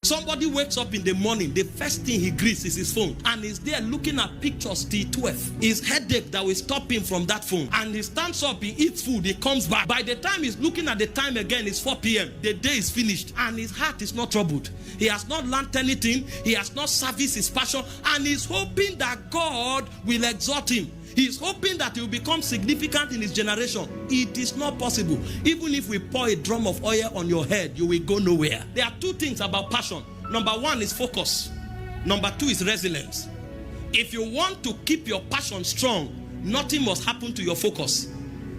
Somebody wakes up in the morning, the first thing he greets is his phone, and he's there looking at pictures till 12. His headache that will stop him from that phone, and he stands up, he eats food, he comes back. By the time he's looking at the time again, it's 4 p.m. The day is finished, and his heart is not troubled. He has not learned anything, he has not serviced his passion, and he's hoping that God will exalt him. He's hoping that he will become significant in his generation. It is not possible. Even if we pour a drum of oil on your head, you will go nowhere. There are two things about passion. Number one is focus. Number two is resilience. If you want to keep your passion strong, nothing must happen to your focus.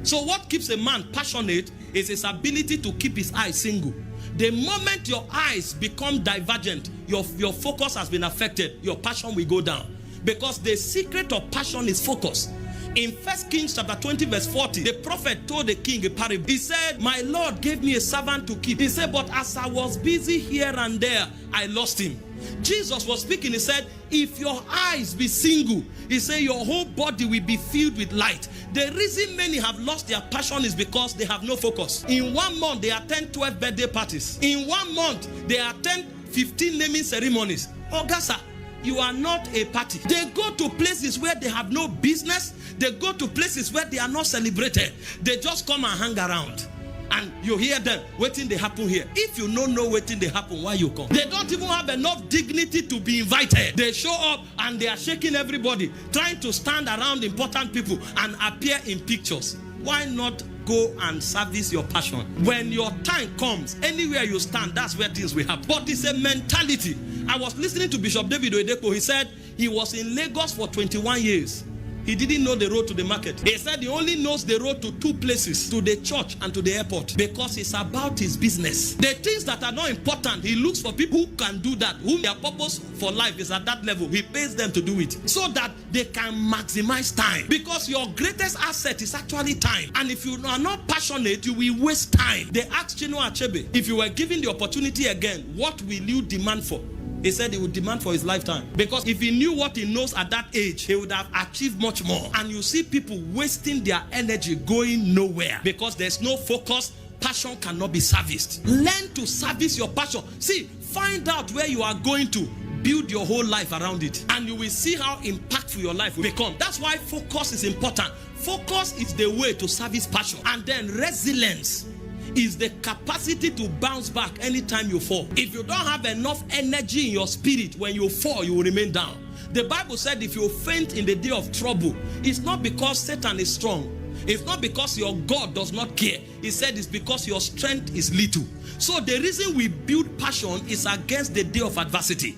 So what keeps a man passionate is his ability to keep his eyes single. The moment your eyes become divergent, your focus has been affected, your passion will go down. Because the secret of passion is focus. In 1 Kings chapter 20 verse 40, the prophet told the king a parable. He said, my Lord gave me a servant to keep. He said, but as I was busy here and there, I lost him. Jesus was speaking. He said, if your eyes be single, he said, your whole body will be filled with light. The reason many have lost their passion is because they have no focus. In 1 month, they attend 12 birthday parties. In 1 month, they attend 15 naming ceremonies. August, you are not a party. They go to places where they have no business. They go to places where they are not celebrated. They just come and hang around. And you hear them, waiting they happen here. If you don't know waiting they happen, why you come? They don't even have enough dignity to be invited. They show up and they are shaking everybody, trying to stand around important people and appear in pictures. Why not go and service your passion? When your time comes, anywhere you stand, that's where things will happen. But it's a mentality. I was listening to Bishop David Oyedepo. He said he was in Lagos for 21 years. He didn't know the road to the market. He said he only knows the road to 2 places, to the church and to the airport, because it's about his business. The things that are not important, he looks for people who can do that, whom their purpose for life is at that level. He pays them to do it so that they can maximize time, because your greatest asset is actually time. And if you are not passionate, you will waste time. They asked Chinua Achebe, if you were given the opportunity again, what will you demand for? He said he would demand for his lifetime. Because if he knew what he knows at that age, he would have achieved much more. And you see people wasting their energy going nowhere because there's no focus. Passion cannot be serviced. Learn to service your passion. See, find out where you are going to. Build your whole life around it. And you will see how impactful your life will become. That's why focus is important. Focus is the way to service passion. And then resilience is the capacity to bounce back anytime you fall. If you don't have enough energy in your spirit, when you fall, you will remain down. The Bible said if you faint in the day of trouble, it's not because Satan is strong. It's not because your God does not care. He said it's because your strength is little. So the reason we build passion is against the day of adversity.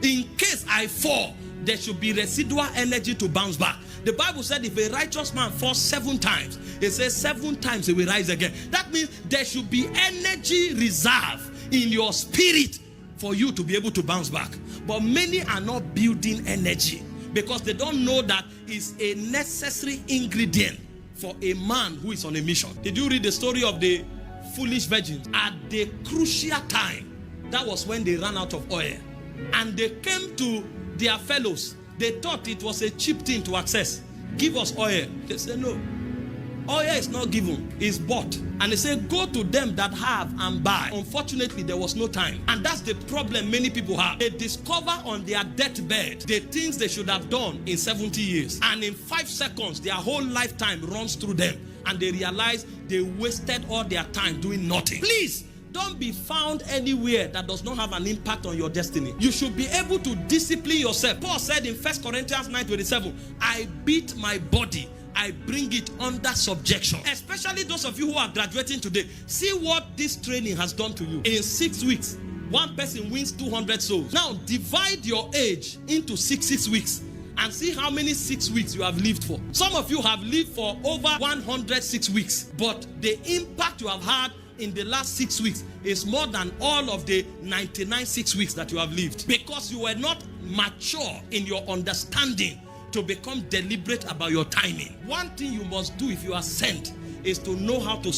In case I fall, there should be residual energy to bounce back. The Bible said if a righteous man falls 7 times, it says 7 times he will rise again. That means there should be energy reserve in your spirit for you to be able to bounce back. But many are not building energy because they don't know that it's a necessary ingredient for a man who is on a mission. Did you read the story of the foolish virgins? At the crucial time, that was when they ran out of oil. And they came to their fellows. They thought it was a cheap thing to access. Give us oil. They said no. Oil is not given, it's bought. And they said go to them that have and buy. Unfortunately, there was no time. And that's the problem many people have. They discover on their deathbed the things they should have done in 70 years. And in 5 seconds, their whole lifetime runs through them. And they realize they wasted all their time doing nothing. Please, don't be found anywhere that does not have an impact on your destiny. You should be able to discipline yourself. Paul said in 1 Corinthians 9:27, I beat my body, I bring it under subjection. Especially those of you who are graduating today. See what this training has done to you. In 6 weeks, 1 person wins 200 souls. Now divide your age into 6 weeks and see how many 6 weeks you have lived for. Some of you have lived for over 106 weeks, but the impact you have had in the last 6 weeks is more than all of the 99 6 weeks that you have lived, because you were not mature in your understanding to become deliberate about your timing. One thing you must do if you are sent is to know how to